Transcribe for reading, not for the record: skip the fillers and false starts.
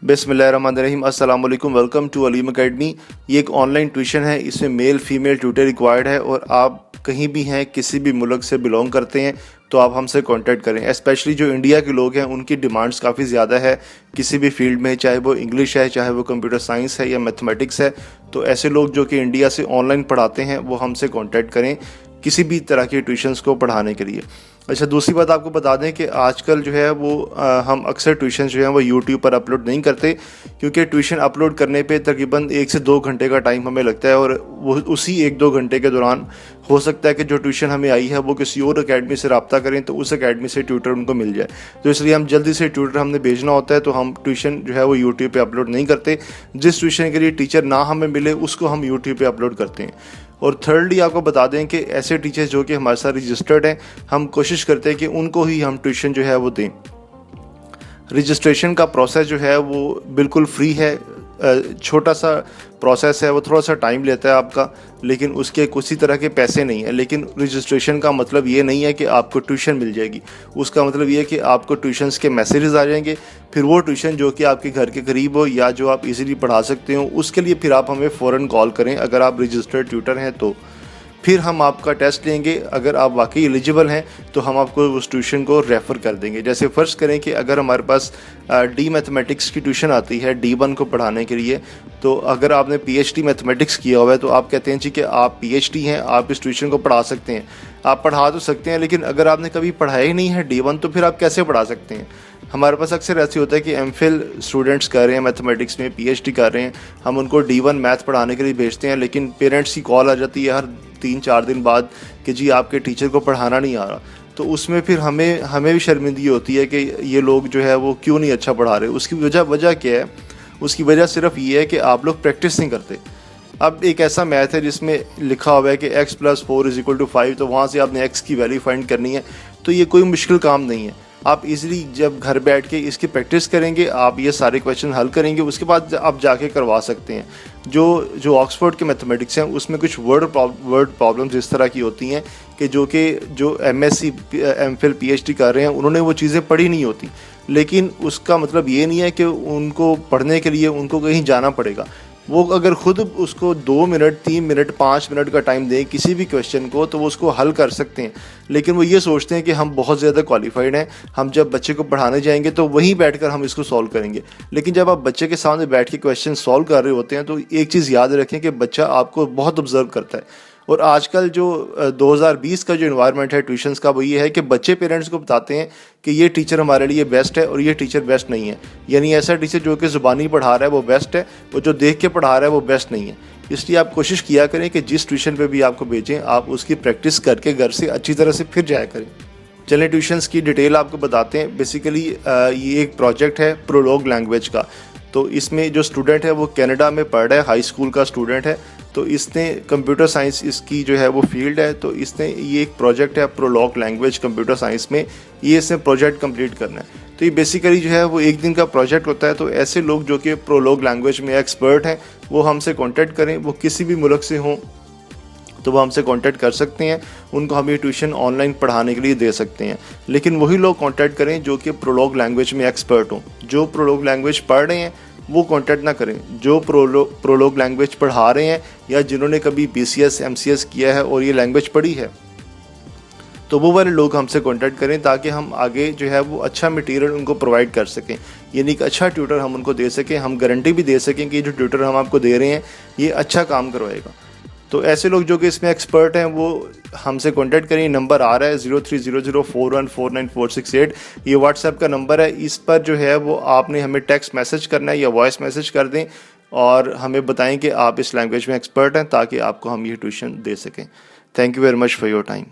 बिस्मिल्लाहिर्रहमानिर्रहीम। अस्सलाम वालेकुम। Welcome to Aleem Academy. ये एक ऑनलाइन ट्यूशन है, इसमें मेल फीमेल ट्यूटर रिक्वायर्ड है और आप कहीं भी हैं, किसी भी मुल्क से बिलोंग करते हैं तो आप हमसे कांटेक्ट करें। स्पेशली जो इंडिया के लोग हैं उनकी डिमांड्स काफ़ी ज़्यादा है किसी भी फील्ड में, चाहे वो इंग्लिश है, चाहे वो कंप्यूटर साइंस है या मैथमेटिक्स है। तो ऐसे लोग जो कि इंडिया से ऑनलाइन पढ़ाते हैं वो हमसे कांटेक्ट करें किसी भी तरह के ट्यूशन्स को पढ़ाने के लिए। अच्छा, दूसरी बात आपको बता दें कि आजकल जो है वो हम अक्सर ट्यूशन जो है वो यूट्यूब पर अपलोड नहीं करते, क्योंकि ट्यूशन अपलोड करने पे तकरीबन 1 से 2 घंटे का टाइम हमें लगता है और वो उसी 1-2 घंटे के दौरान हो सकता है कि जो ट्यूशन हमें आई है वो किसी और अकेडमी से रब्ता करें तो उस अकेडमी से ट्यूटर उनको मिल जाए। तो इसलिए हम जल्दी से ट्यूटर हमने भेजना होता है तो हम ट्यूशन जो है वो यूट्यूब पे अपलोड नहीं करते। जिस ट्यूशन के लिए टीचर ना हमें मिले उसको हम यूट्यूब पे अपलोड करते हैं। और थर्डली आपको बता दें कि ऐसे टीचर्स जो कि हमारे साथ रजिस्टर्ड हैं, हम कोशिश करते हैं कि उनको ही हम ट्यूशन जो है वो दें। रजिस्ट्रेशन का प्रोसेस जो है वो बिल्कुल फ्री है, छोटा सा प्रोसेस है, वो थोड़ा सा टाइम लेता है आपका, लेकिन उसके किसी तरह के पैसे नहीं है। लेकिन रजिस्ट्रेशन का मतलब ये नहीं है कि आपको ट्यूशन मिल जाएगी, उसका मतलब ये है कि आपको ट्यूशन्स के मैसेजेस आ जाएंगे। फिर वो ट्यूशन जो कि आपके घर के करीब हो या जो आप इजीली पढ़ा सकते हो, उसके लिए फिर आप हमें फ़ौरन कॉल करें अगर आप रजिस्टर्ड ट्यूटर हैं तो। फिर हम आपका टेस्ट लेंगे, अगर आप वाकई एलिजिबल हैं तो हम आपको उस ट्यूशन को रेफ़र कर देंगे। जैसे फ़र्ज़ करें कि अगर हमारे पास डी मैथमेटिक्स की ट्यूशन आती है D1 को पढ़ाने के लिए, तो अगर आपने PhD मैथमेटिक्स किया हुआ है तो आप कहते हैं जी कि आप PhD हैं, आप इस ट्यूशन को पढ़ा सकते हैं। आप पढ़ा तो सकते हैं, लेकिन अगर आपने कभी पढ़ाया ही नहीं है D1 तो फिर आप कैसे पढ़ा सकते हैं। हमारे पास अक्सर ऐसे होता है कि MPhil स्टूडेंट्स कर रहे हैं मैथमेटिक्स में, PhD कर रहे हैं, हम उनको D1 मैथ पढ़ाने के लिए भेजते हैं, लेकिन पेरेंट्स की कॉल आ जाती है हर 3-4 दिन बाद कि जी आपके टीचर को पढ़ाना नहीं आ रहा। तो उसमें फिर हमें भी शर्मिंदगी होती है कि ये लोग जो है वो क्यों नहीं अच्छा पढ़ा रहे। उसकी वजह क्या है? उसकी वजह सिर्फ ये है कि आप लोग प्रैक्टिस नहीं करते। अब एक ऐसा मैथ है जिसमें लिखा हुआ है कि x + 4 = 5, तो वहाँ से आपने x की वैल्यू फाइंड करनी है। तो ये कोई मुश्किल काम नहीं है। आप इजीली जब घर बैठ के इसकी प्रैक्टिस करेंगे, आप ये सारे क्वेश्चन हल करेंगे, उसके बाद आप जाके करवा सकते हैं। जो ऑक्सफोर्ड के मैथमेटिक्स हैं उसमें कुछ वर्ड प्रॉब्लम्स इस तरह की होती हैं कि जो MSc MPhil PhD कर रहे हैं उन्होंने वो चीज़ें पढ़ी नहीं होती, लेकिन उसका मतलब ये नहीं है कि उनको पढ़ने के लिए उनको कहीं जाना पड़ेगा। वो अगर ख़ुद उसको 2 मिनट, 3 मिनट, 5 मिनट का टाइम दें किसी भी क्वेश्चन को तो वो उसको हल कर सकते हैं। लेकिन वो ये सोचते हैं कि हम बहुत ज़्यादा क्वालिफाइड हैं, हम जब बच्चे को पढ़ाने जाएंगे तो वहीं बैठकर हम इसको सॉल्व करेंगे। लेकिन जब आप बच्चे के सामने बैठ के क्वेश्चन सॉल्व कर रहे होते हैं तो एक चीज़ याद रखें कि बच्चा आपको बहुत ऑब्जर्व करता है। और आजकल जो 2020 का जो इन्वायरमेंट है ट्यूशन्स का, वो ये है कि बच्चे पेरेंट्स को बताते हैं कि ये टीचर हमारे लिए बेस्ट है और ये टीचर बेस्ट नहीं है। यानी ऐसा टीचर जो कि ज़ुबानी पढ़ा रहा है वो बेस्ट है, वो जो देख के पढ़ा रहा है वो बेस्ट नहीं है। इसलिए आप कोशिश किया करें कि जिस ट्यूशन पे भी आपको भेजें आप उसकी प्रैक्टिस करके घर से अच्छी तरह से फिर जाया करें। चलें ट्यूशन्स की डिटेल आपको बताते हैं। बेसिकली ये एक प्रोजेक्ट है प्रोलॉग लैंग्वेज का। तो इसमें जो स्टूडेंट है वो कनाडा में पढ़ रहा है, हाई स्कूल का स्टूडेंट है। तो इसने कंप्यूटर साइंस इसकी जो है वो फील्ड है, तो इसने ये एक प्रोजेक्ट है प्रोलॉग लैंग्वेज कंप्यूटर साइंस में, ये इसने प्रोजेक्ट कंप्लीट करना है। तो ये बेसिकली जो है वो 1 दिन का प्रोजेक्ट होता है। तो ऐसे लोग जो कि प्रोलॉग लैंग्वेज में एक्सपर्ट हैं वो हमसे कॉन्टैक्ट करें, वो किसी भी मुल्क से हों तो वो हमसे कांटेक्ट कर सकते हैं। उनको हम ये ट्यूशन ऑनलाइन पढ़ाने के लिए दे सकते हैं। लेकिन वही लोग कांटेक्ट करें जो कि प्रोलॉग लैंग्वेज में एक्सपर्ट हों। जो प्रोलॉग लैंग्वेज पढ़ रहे हैं वो कांटेक्ट ना करें। जो प्रोलॉग लैंग्वेज पढ़ा रहे हैं या जिन्होंने कभी BCS MCS किया है और ये लैंग्वेज पढ़ी है, तो वो वाले लोग हमसे कांटेक्ट करें ताकि हम आगे जो है वो अच्छा मटेरियल उनको प्रोवाइड कर सकें, यानी कि अच्छा ट्यूटर हम उनको दे सकें। हम गारंटी भी दे सकें कि जो ट्यूटर हम आपको दे रहे हैं ये अच्छा काम करवाएगा। तो ऐसे लोग जो कि इसमें एक्सपर्ट हैं वो हमसे कांटेक्ट करें। नंबर आ रहा है 030041494668, ये व्हाट्सएप का नंबर है। इस पर जो है वो आपने हमें टेक्स्ट मैसेज करना है या वॉइस मैसेज कर दें और हमें बताएं कि आप इस लैंग्वेज में एक्सपर्ट हैं ताकि आपको हम ये ट्यूशन दे सकें। Thank you very much for your time.